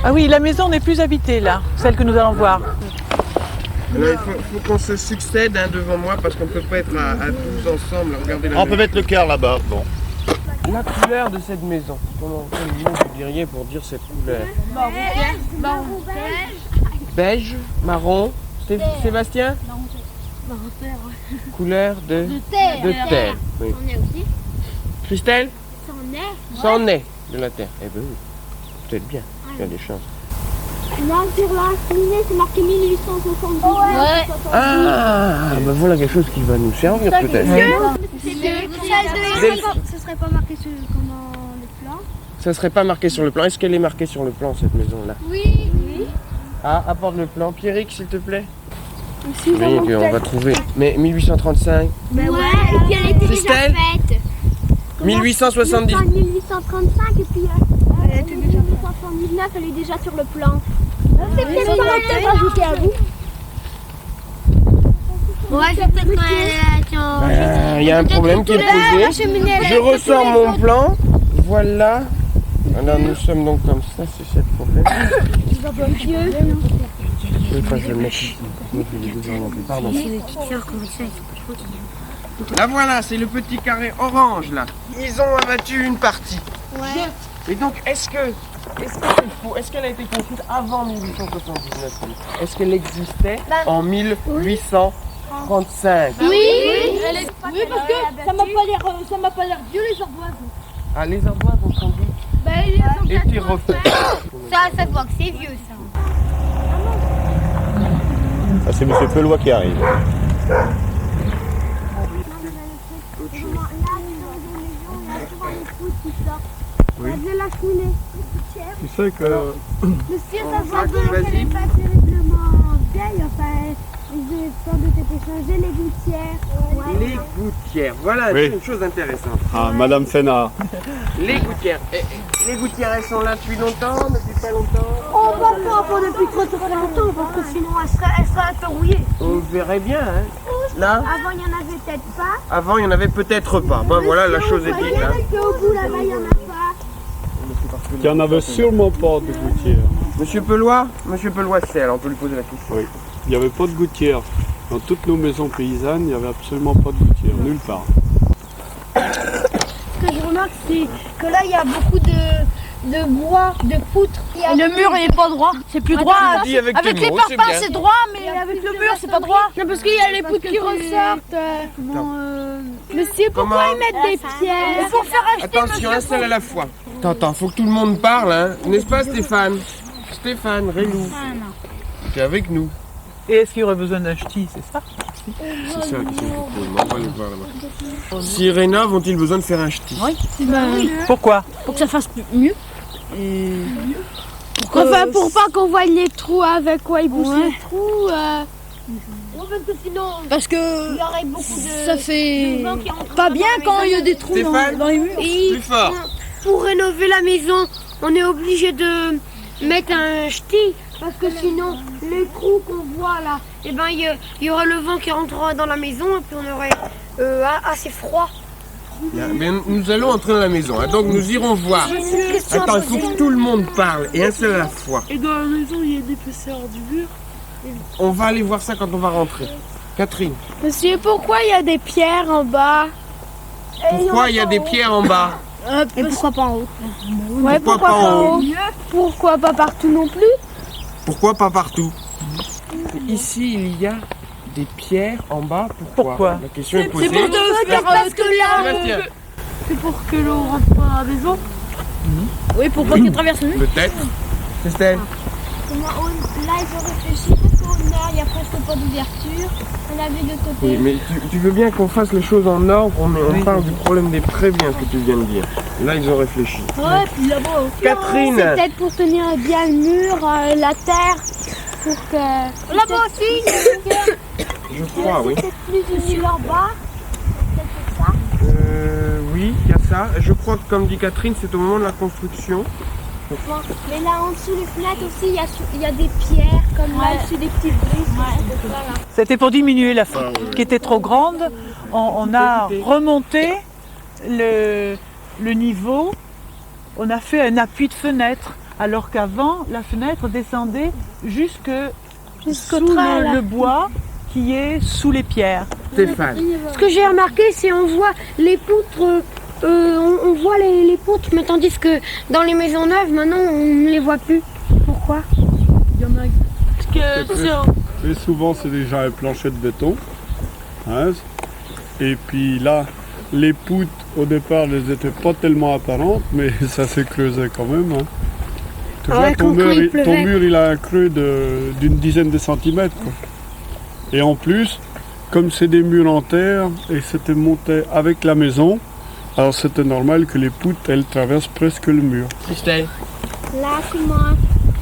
Ah oui, la maison n'est plus habitée là, celle que nous allons voir. Alors, il faut qu'on se succède devant moi parce qu'on ne peut pas être à 12 ensemble. Regardez la On peut mettre le cœur là-bas. Bon. La couleur de cette maison. Quel mot vous diriez pour dire cette couleur? Beige, marron. Sébastien? Couleur de terre. Oui. Christelle? C'en est de la terre. Eh ben oui, peut-être bien. Il y a des chances. Là, sur la cheminée, c'est marqué 1870. Ah, ben voilà quelque chose qui va nous servir peut-être. Ce serait pas marqué sur le plan. Ça serait pas marqué sur le plan. Est-ce qu'elle est marquée sur le plan, cette maison-là? Oui. Ah, apporte le plan. Pierrick, s'il te plaît. Aussi, Oui, on va trouver. Mais 1835. Ben ouais, et puis elle était déjà Christelle faite. 1870. 1835 et puis elle était déjà 1879, elle est déjà sur le plan. C'est peut-être qu'on va peut-être rajouter à vous. Ouais, c'est peut-être quand Il y a un problème qui est posé. Je ressors mon plan. Voilà. Alors nous sommes donc comme ça, c'est ça le problème. Je vais pas le mettre ici. Pardon. Là voilà, c'est le petit carré orange là. Ils ont abattu une partie. Ouais. Et donc est-ce que c'est faux? Est-ce qu'elle a été construite avant 1879? Est-ce qu'elle existait en 1835? Oui. Oui, parce que ça m'a pas l'air vieux les ardoises. Ah, les ardoises ont sans doute été refaites. Ça se voit que c'est vieux ça. Ah, c'est M. Pelois qui arrive. Oui. La cheminée. Tu sais que Monsieur, ça voit bien qu'elle n'est pas terriblement vieille. Enfin, ils ont sans doute été changés, les gouttières. Les gouttières, voilà Oui. une chose intéressante. Madame Fénard. Les gouttières. Les gouttières, elles sont là depuis longtemps, depuis pas longtemps? On va pas depuis trop longtemps parce que sinon elle serait un peu rouillée. On verrait bien, hein. Là, Avant, il n'y en avait peut-être pas. avant, il n'y en avait peut-être pas. Ben voilà, la chose est dite. Hein. Au bout là-bas, il n'y en a pas. Il n'y en avait sûrement pas de gouttière. Monsieur Pelois c'est, alors on peut lui poser la question. Oui. Il n'y avait pas de gouttière. Dans toutes nos maisons paysannes, il n'y avait absolument pas de gouttière, nulle part. Ce que je remarque, c'est que là, il y a beaucoup de bois, de poutres. Et le mur il est pas droit, c'est plus droit. Dis avec tes Avec les mots, c'est parpaings bien. c'est droit, mais avec le mur c'est pas droit. Non, parce qu'il y a les poutres qui ressortent. Monsieur, pourquoi Comment ils mettent des pierres? Pour faire acheter Attention, un seul à la fois. Attends, faut que tout le monde parle, hein. N'est-ce pas Stéphane? Stéphane, Rélou. Tu es avec nous. Et est-ce qu'il y aurait besoin d'un ch'ti, c'est ça? C'est ça, on va aller voir là-bas. Sirena ont-ils besoin de faire un ch'ti? Pourquoi? pour que ça fasse mieux. Enfin, pour pas qu'on voie les trous avec quoi ils poussent Ouais. les trous. Parce que sinon, parce Il que y aurait beaucoup de. ça fait de vent qui rentre pas dans bien la quand maison. il y a des trous Stéphane dans les murs. Plus fort. Pour rénover la maison, on est obligé de mettre un ch'ti parce que sinon les trous qu'on voit là, eh ben il y aurait le vent qui rentrera dans la maison et puis on aurait assez froid. Mais nous allons entrer dans la maison, hein, donc nous irons voir. Attends, il faut que tout le monde parle, et un seul à la fois. Et dans la maison il y a l'épaisseur du mur. On va aller voir ça quand on va rentrer. Catherine, Monsieur, pourquoi il y a des pierres en bas? pourquoi il y a des pierres en bas? Et pourquoi pas en haut? Ouais, Pourquoi pas en haut? Pourquoi pas partout non plus? Pourquoi pas partout? Ici, il y a des pierres en bas. Pourquoi? La question est posée. Parce que là, Sébastien, C'est pour que l'eau rentre pas à la maison. Oui, pour pas qu'elle traverse le mur. peut-être. Christelle, là ils ont réfléchi parce qu'au nord il n'y a presque pas d'ouverture. On avait de côté. oui, mais tu veux bien qu'on fasse les choses en ordre? On parle du problème des prés, bien que tu viens de dire. Et là, ils ont réfléchi. Ouais, puis là-bas. Catherine, C'est peut-être pour tenir bien le mur, la terre, pour que. Là-bas aussi. je crois, oui. Peut-être plus sur bas. Peut-être pour ça. Oui, il y a ça. Je crois que, comme dit Catherine, c'est au moment de la construction. Bon, mais là en dessous des fenêtres aussi, il y a des pierres comme là dessus des petites brises. Voilà. C'était pour diminuer la faute qui était trop grande. On a remonté le niveau on a fait un appui de fenêtre, alors qu'avant, la fenêtre descendait jusqu'au train, là. le bois qui est sous les pierres. Stéphane. Ce que j'ai remarqué, c'est on voit les poutres, on voit les poutres, mais tandis que dans les maisons neuves, maintenant, on ne les voit plus. Pourquoi? Et souvent, c'est déjà un plancher de béton. Hein. Et puis là, les poutres, au départ, elles n'étaient pas tellement apparentes, mais ça s'est creusé quand même. Hein. Tu vois, Ouais, ton quand il mur, pleuvait. il a un creux d'une dizaine de centimètres. Quoi. Et en plus, comme c'est des murs en terre et c'était monté avec la maison, alors c'était normal que les poutres, elles traversent presque le mur. Christelle. Là, comment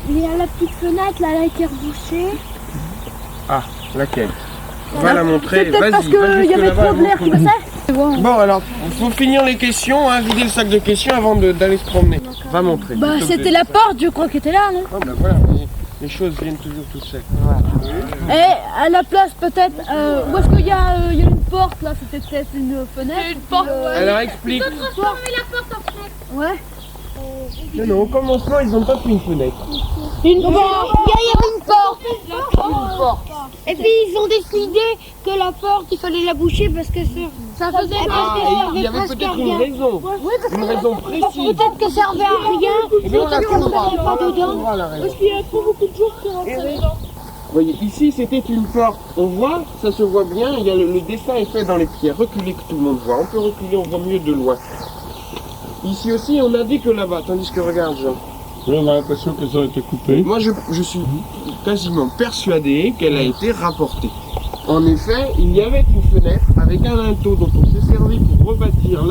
il y a la petite fenêtre, là, elle a été rebouchée. Ah, laquelle? On va la montrer. C'est peut-être Vas-y, parce va qu'il y jusque avait là-bas, trop de l'air qui montre-nous. passait. Bon, alors, il faut finir les questions, hein, vider le sac de questions avant d'aller se promener. Va montrer. Bah, s'il te c'était plaît. la porte, je crois, qui était là, non? Ah, ben voilà, les choses viennent toujours toutes seules. Et à la place, peut-être, où est-ce qu'il y a une porte, là? C'était peut-être une fenêtre. Une porte, Alors, explique. Ouais. Non, non, au commencement, ils n'ont pas fait une fenêtre. Une porte. Il y avait une porte. Et puis ils ont décidé que la porte, il fallait la boucher parce que ça faisait Ah, il y avait presque peut-être rien. une raison. Une raison précise. Peut-être que ça servait à rien, Eh bien, on la peut-être qu'on ne trouvera. servait pas On dedans. trouvera la raison. Parce qu'il y a trop beaucoup de jours qui rentrent dedans. Vous voyez, ici, c'était une porte. On voit, ça se voit bien, il y a le dessin est fait dans les pierres. Reculez que tout le monde voit. On peut reculer, on voit mieux de loin. Ici aussi, on a dit que là-bas, tandis que regarde, Jean. Oui, on a l'impression qu'elles ont été coupées. Moi, je suis quasiment persuadé qu'elle a été rapportée. En effet, il y avait une fenêtre avec un linteau dont on s'est servi pour rebâtir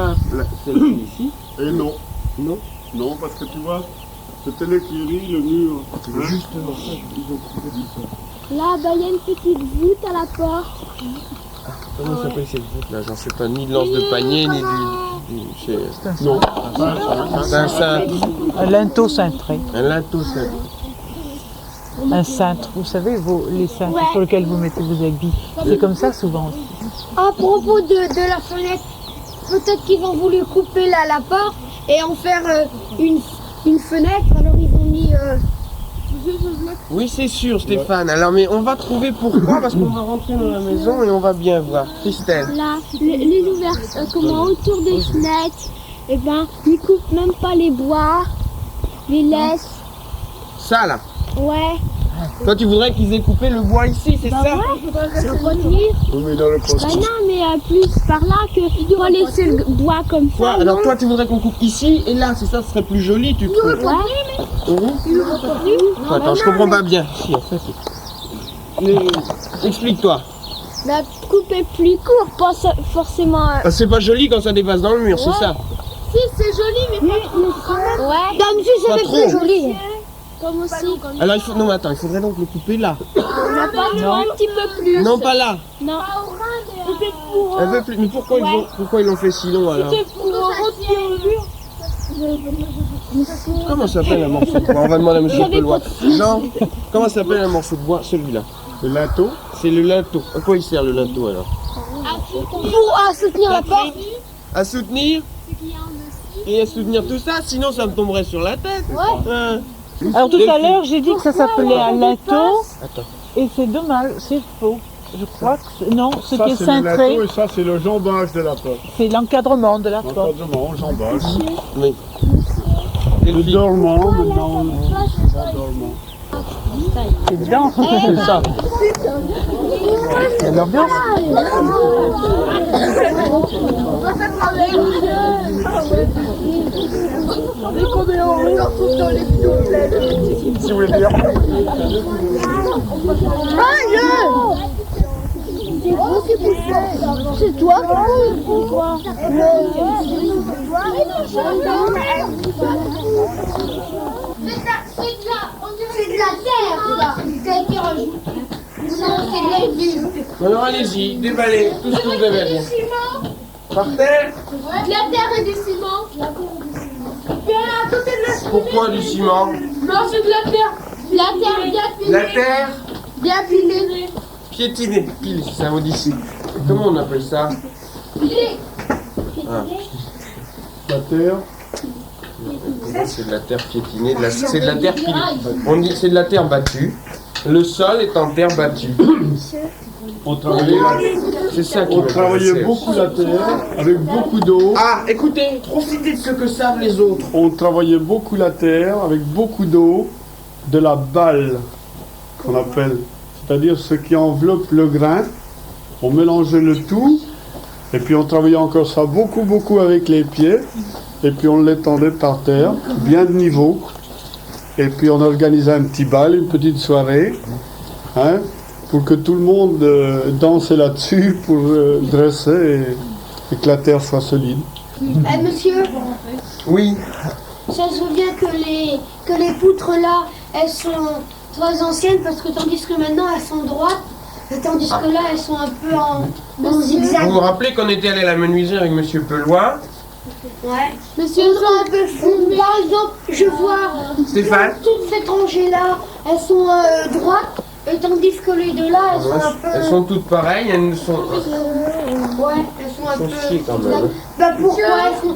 celle-ci ici. Et non. Non, Non, parce que tu vois, c'était l'écurie, le mur. c'est justement ça qu'ils ont trouvé du fond. Là, bah, il y a une petite voûte à la porte. Comment s'appelle cette voûte là? J'en sais pas, ni de lance de panier, ni Non. c'est un cintre. Un linteau cintré. Un linteau cintre. Un cintre, vous savez, les cintres sur lesquels vous mettez vos habits. C'est comme ça souvent aussi. À propos de la fenêtre, peut-être qu'ils ont voulu couper la porte et en faire une fenêtre, alors ils ont mis... Oui, c'est sûr, Stéphane. Alors, mais on va trouver pourquoi, parce qu'on va rentrer dans la maison et on va bien voir. Christelle. Là, les ouvertures, comment autour des fenêtres, et ben, ils coupent même pas les bois, les laissent. Ça là. Ouais. Toi, tu voudrais qu'ils aient coupé le bois ici, c'est ça? Ouais, se retenir. Oui, mais dans le Bah non, mais plus par là que doit laisser le bois comme Toi, ça. alors toi, tu voudrais qu'on coupe ici et là, c'est ça, ce serait plus joli, tu trouves? Attends, je comprends pas bien. Si, en fait, Explique-toi. La coupe est plus courte, pas forcément. Ah, c'est pas joli quand ça dépasse dans le mur, c'est ça? Si, c'est joli, mais pas trop. Ouais. Comme si Pas c'était trop. plus joli. Comme aussi. Alors, il faut... Non, mais attends, il faudrait donc le couper là. Un petit peu plus. Non, pas là. Non. C'était pour. Un peu plus. Mais pourquoi ils l'ont fait si long alors? C'était pour retirer le mur. Comment s'appelle un morceau de bois? On va demander à monsieur Pelois. Jean, comment s'appelle un morceau de bois? Celui-là. Le linteau. C'est le linteau. À quoi il sert le linteau alors? Pour soutenir la porte. À soutenir? Et à soutenir tout ça, sinon ça me tomberait sur la tête. Hein. Alors tout à l'heure, j'ai dit que ça s'appelait un linteau, Attends. et c'est dommage, c'est faux. Je crois que non, ce Ça, qui est c'est le cintré, linteau et ça, c'est le jambage de la porte. c'est l'encadrement de la porte. Encadrement, jambage. Oui. Le dormant, maintenant, le dormant. C'est dedans. C'est ça. Il y a de l'ambiance. Si vous voulez dire. C'est toi. C'est de la terre, ça. Ça a été rajouté. Non, c'est de la Alors allez-y, déballez tout ce que vous avez à dire. Par terre? De la terre et du ciment. Puis à côté de la cheminée. Pourquoi du ciment? Non, c'est de la terre. La terre bien pilée. La terre Bien pilée. piétinée. Pile, ça vaut d'ici. Comment on appelle ça? Pilée. Ah. La terre. C'est de la terre piétinée, c'est de la terre on dit c'est de la terre battue. Le sol est en terre battue. On travaillait, C'est ça qui on me travaillait paraissait beaucoup aussi. la terre avec beaucoup d'eau. Ah, écoutez, profitez de ce que savent les autres. On travaillait beaucoup la terre avec beaucoup d'eau, de la balle qu'on appelle, c'est-à-dire ce qui enveloppe le grain. On mélangeait le tout et puis on travaillait encore ça beaucoup avec les pieds et puis on l'étendait par terre, bien de niveau. Et puis on organisait un petit bal, une petite soirée, hein, pour que tout le monde danse là-dessus pour dresser et que la terre soit solide. Monsieur, Oui. ça se souvient que les poutres là, elles sont très anciennes parce que tandis que maintenant elles sont droites, tandis que là elles sont un peu en zigzag. Vous vous rappelez qu'on était allé à la menuiserie avec Monsieur Pelois? Ouais. Monsieur, elles sont un peu floues. Par exemple, je vois Stéphane? toutes ces rangées là, elles sont droites, et tandis que les deux là, elles sont un peu. Elles sont toutes pareilles, elles sont... Ouais, elles sont un sont peu. chiées quand même, hein. Bah pourquoi elles sont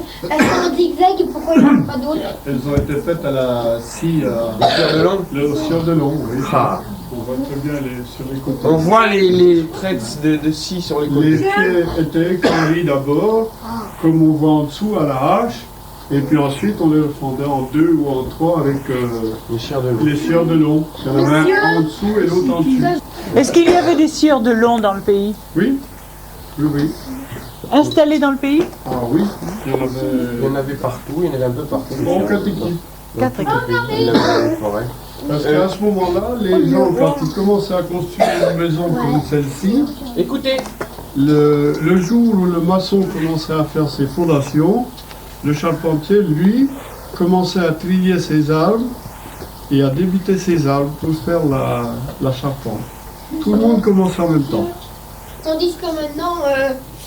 en zigzag et pourquoi il n'y en a pas d'autres? Elles ont été faites à la scie, Pierre de Long. le cire de long, oui. Ah. On voit très bien sur les côtés. On voit les traits de scie sur les Les côtés. pieds étaient équarris d'abord, comme on voit en dessous à la hache, et puis ensuite on les fondait en 2 ou en 3 avec Les chairs de loup. les cires de long. Il y en avait un en dessous et l'autre en dessus. Est-ce qu'il y avait des scieurs de long dans le pays? Oui, oui. Installés dans le pays? Ah oui, Il y en avait partout, il y en avait un peu partout. En Catiki. 4 équipes. Il y en avait dans les forêts. Parce qu'à ce moment-là, les gens, quand ils commençaient à construire une maison comme celle-ci, Écoutez, le jour où le maçon commençait à faire ses fondations, le charpentier, lui, commençait à trier ses arbres et à débiter ses arbres pour faire la charpente. Tout le monde commençait en même temps. Tandis que maintenant,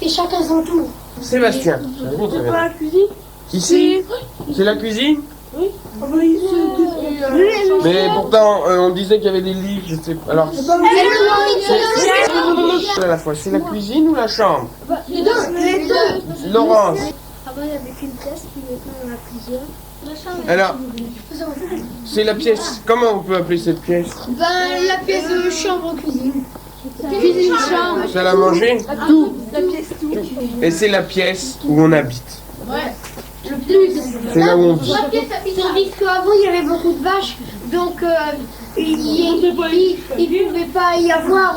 c'est chacun son tour. Sébastien. C'est pas la cuisine? Ici, c'est la cuisine? Mais pourtant, on disait qu'il y avait des lits, je sais pas. Alors, à la fois, c'est la cuisine ou la chambre? Les deux. Laurence. Avant, il n'y avait qu'une pièce, puis maintenant, il y en a plusieurs. Alors, c'est la pièce. Comment on peut appeler cette pièce? Ben, la pièce de chambre-cuisine. Cuisine-chambre. Salle à manger? Tout. La pièce tout. Et c'est la pièce où on habite. Ouais. Le plus. C'est là où on vit. Tandis qu'avant, il y avait beaucoup de vaches, donc il ne pouvait pas y avoir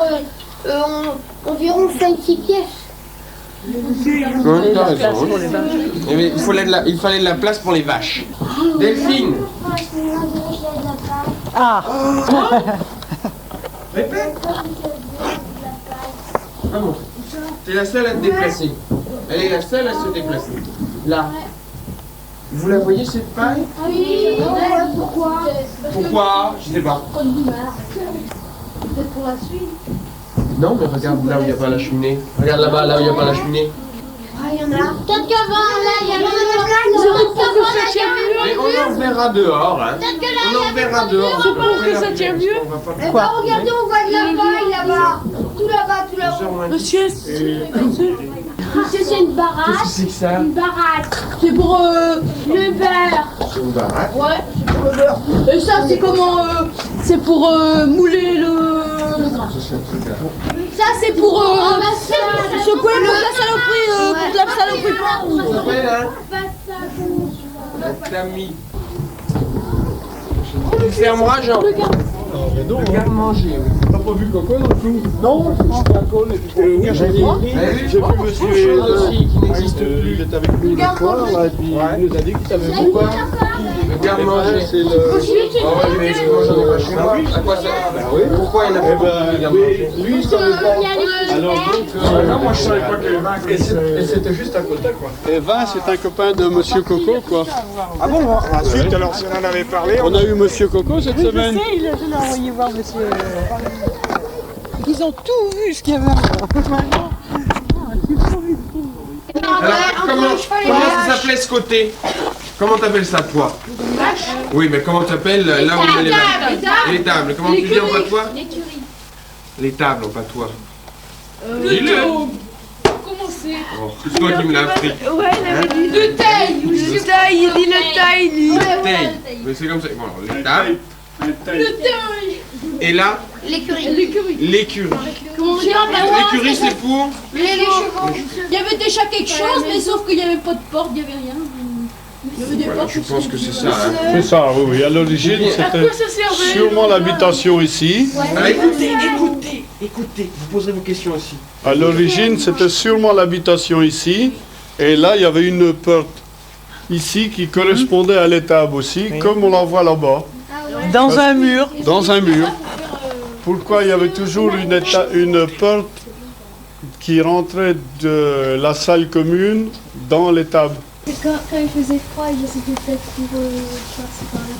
environ 5-6 pièces. Non, t'as raison. Mais il fallait de la place pour les vaches. Delphine. Ah, Répète. Ah bon. C'est la seule à te déplacer. Elle est la seule à se déplacer. Là. Vous la voyez cette paille? Oui, pourquoi? Pourquoi? Je sais pas. Peut-être pour la suite. Non, mais regarde là où il n'y a pas la cheminée. Regarde là-bas, là où il n'y a pas la cheminée. Ah, il y en a. Peut-être qu'avant, là, il y avait Mais on en verra dehors, hein. On en verra dehors. Je pense que ça tient mieux. Eh ben, regardez, on voit de la paille là-bas. Tout là-bas, tout là-bas. Monsieur, Monsieur, c'est une baraque. qu'est-ce que c'est que ça? Une baraque. C'est pour le beurre. C'est une baraque. Ouais, c'est pour le beurre. Et ça, c'est comment c'est pour mouler le. Ça, c'est pour secouer pour la saloperie. Pour la saloperie. On s'appelle, hein? La tamis. Tu fermeras, Jean. Le garde-manger, oui. T'as pas vu Coco non plus? Non, c'est un col et puis j'ai vu monsieur aussi qui n'existe plus. il est avec nous le soir là, et puis il nous a dit qu'il savait pourquoi. Le garde-manger. C'est le... Ah ouais, mais moi j'en ai pas chez moi. À quoi ça sert? Pourquoi il n'y en a pas beaucoup de garde-manger? Lui il savait pas. Alors donc, non, moi je savais pas que Vin, et c'était juste à côté quoi. Et Vin c'est un copain de monsieur Coco quoi. Ah bon, ensuite, alors si on en avait parlé, On a eu monsieur Coco cette semaine. je l'ai envoyé voir monsieur. Ils ont tout vu ce qu'il y avait à voir. Alors, comment ça s'appelait ce côté? Comment t'appelles ça, toi? Oui, mais comment t'appelles là où il y a les vaches? Les tables. Comment tu dis en patois? Les tables en patois. Dis-le. Comment C'est toi qui me l'as appris. Ouais, il avait dit le taille. Le taille, il dit le taille, lui. Taille. Mais c'est comme ça. Bon, alors, l'étable. Et là, L'écurie. l'écurie. L'écurie, c'est pour. Les chevaux. Il y avait déjà quelque chose, mais sauf qu'il n'y avait pas de porte, il n'y avait rien. Il y avait des Voilà, portes. je pense que c'est ça. Hein. C'est ça, oui, oui. À l'origine, c'était sûrement l'habitation ici. Alors, écoutez, vous poserez vos questions aussi. À l'origine, c'était sûrement l'habitation ici. Et là, il y avait une porte ici qui correspondait à l'étable aussi, comme on la voit là-bas, Dans un mur. dans un mur. Pourquoi il y avait toujours une porte qui rentrait de la salle commune dans l'étable? Quand il faisait froid, c'était peut-être pour passer par là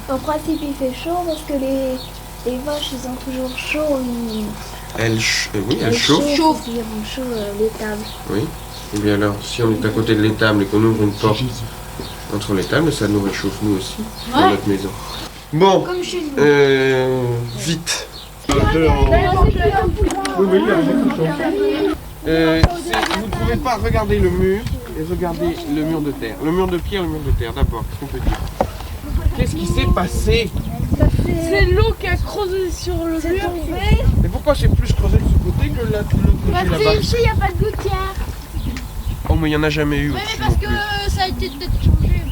pour En principe, il fait chaud parce que les vaches, ils ont toujours chaud. Oui, elle chauffe. Ils ont chaud l'étable. Oui. Et bien alors, si on est à côté de l'étable et qu'on ouvre une porte entre les tables, ça nous réchauffe nous aussi, dans notre maison. Bon, vite. Vous ne pouvez pas regarder le mur et regarder le mur de terre. Le mur de pierre, le mur de terre, d'abord, qu'est-ce qu'on peut dire? Qu'est-ce qui s'est passé? C'est l'eau qui a creusé sur le mur. Mais pourquoi c'est plus creusé de ce côté que de l'autre côté là-bas? Ici, il n'y a pas de gouttière. Oh, mais il n'y en a jamais eu. Mais au-dessus parce non plus. que ça a été peut-être changé.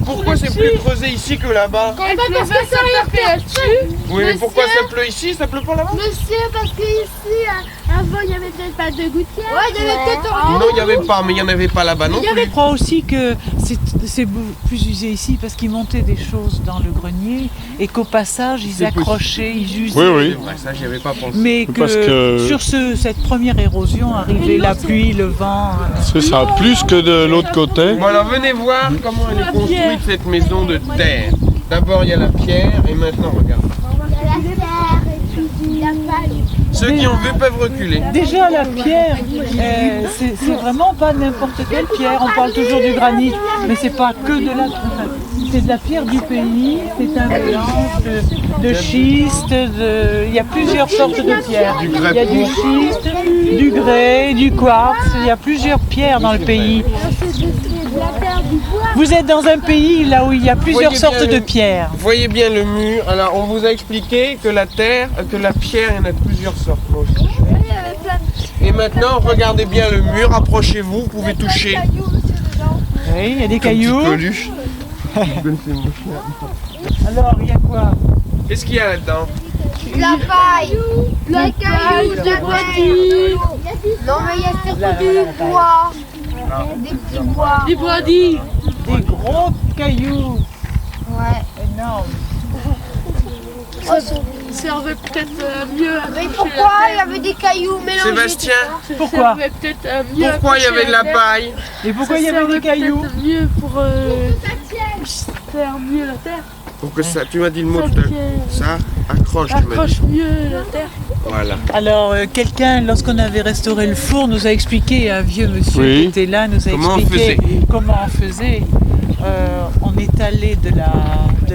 Pourquoi c'est plus creusé ici que là-bas? Quand il pleuvait, ça tapait là-dessus. Oui, mais pourquoi ça pleut ici, ça pleut pas là-bas? Monsieur, parce qu'ici, avant, il n'y avait peut-être pas de gouttière. Ouais, il y avait peut-être Non, il n'y avait pas, mais il n'y en avait pas là-bas non plus. Je crois aussi que c'est plus usé ici parce qu'ils montaient des choses dans le grenier et qu'au passage, ils accrochaient, ils usaient. Oui, oui. Ouais, ça, j'y avais pas pensé. Mais Parce que- sur cette première érosion arrivait la pluie, le vent. C'est ça, plus que de l'autre côté. Bon, alors venez voir comment elle est construite cette maison de terre. D'abord, il y a la pierre et maintenant, regarde. la terre et puis la paille. Ceux qui en veulent peuvent reculer. Déjà la pierre, c'est vraiment pas n'importe quelle pierre. On parle toujours du granit, mais c'est pas que de la c'est de la pierre du pays. C'est un mélange de schiste. Il y a plusieurs sortes de pierres. Du grès Il y a du schiste, du grès, du quartz. Il y a plusieurs pierres dans le pays. Vous êtes dans un pays là où il y a plusieurs Voyez sortes bien de le- pierres. Voyez bien le mur. Alors, on vous a expliqué que la terre, que la pierre, il y en a de plusieurs sortes. Moi aussi. Et maintenant, regardez bien le mur. Approchez-vous, vous pouvez toucher. Oui, il y a des Comme cailloux. petite peluche. Alors, il y a quoi? Qu'est-ce qu'il y a là-dedans? La paille. La cailloux, de bois. Non, mais il y a surtout du bois. Des petits bois. Des brodis. Des gros cailloux. Ouais. Énormes. Ça servait peut-être mieux à Mais toucher pourquoi la il y terre. avait des cailloux mélangés? Sébastien, Pourquoi? Ça servait peut-être mieux à pourquoi il y toucher avait de la terre. paille? Et pourquoi il y Ça avait des servait cailloux? peut-être mieux pour faire mieux la terre. Pour que ça, tu m'as dit le mot Ça tout à l'heure. qui Ça accroche, tu m'as dit. accroche mieux la terre. Voilà. Alors, quelqu'un, lorsqu'on avait restauré le four, nous a expliqué, un vieux monsieur Oui. qui était là, nous a Comment on expliqué comment on faisait. On étalait de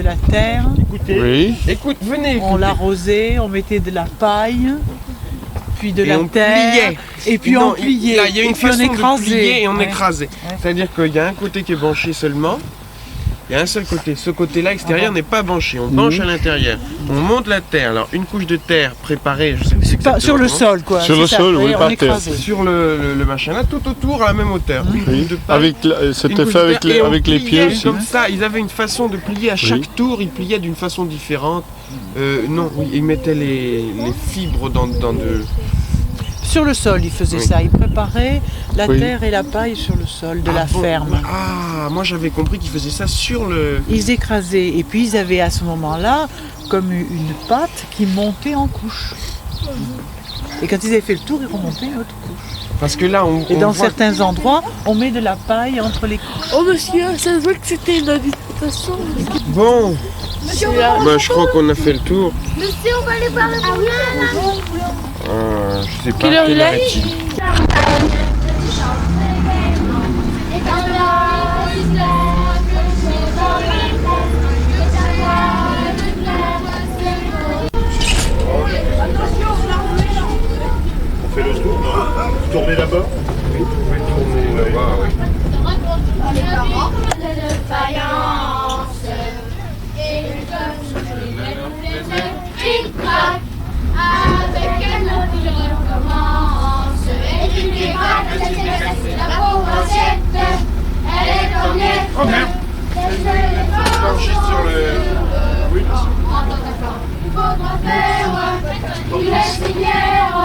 la terre, Oui. Écoute, venez. on l'arrosait, on mettait de la paille, puis de Et la on terre, pliait. et puis Non, on pliait, Là, il y a et une puis on façon de écrasait. plier et on Ouais. écrasait. Ouais. C'est-à-dire qu'il y a un côté qui est banché seulement. Il y a un seul côté. Ce côté-là extérieur n'est pas banché. On banche à l'intérieur. On monte la terre. Alors une couche de terre préparée, je sais plus Pas sur le exactement sol, quoi. Sur c'est le ça, sol, oui, on par terre. écrasait. sur le machin là, tout autour à la même hauteur. Une couche de paille, une C'était couche fait de avec terre, et on avec les pliait pieds aussi. comme ça. Ils avaient une façon de plier à chaque tour. Ils pliaient d'une façon différente. Non, oui, ils mettaient les fibres dans de. Sur le sol, il faisait Oui. ça. Il préparait la Oui. terre et la paille sur le sol de la bon, ferme. Ah, moi j'avais compris qu'ils faisaient ça sur le. Ils écrasaient. Et puis ils avaient à ce moment-là comme une pâte qui montait en couche. Et quand ils avaient fait le tour, ils remontaient une autre couche. Parce que là, on Et dans voit. certains endroits, on met de la paille entre les couches. Oh monsieur, ça se voit que c'était une habitation. Bon, Monsieur, bah, je crois qu'on a fait le tour. monsieur, on va aller voir le moulin là. Je sais pas. Quelle heure il est est-il? On fait le tour, non? faudra faire une glacière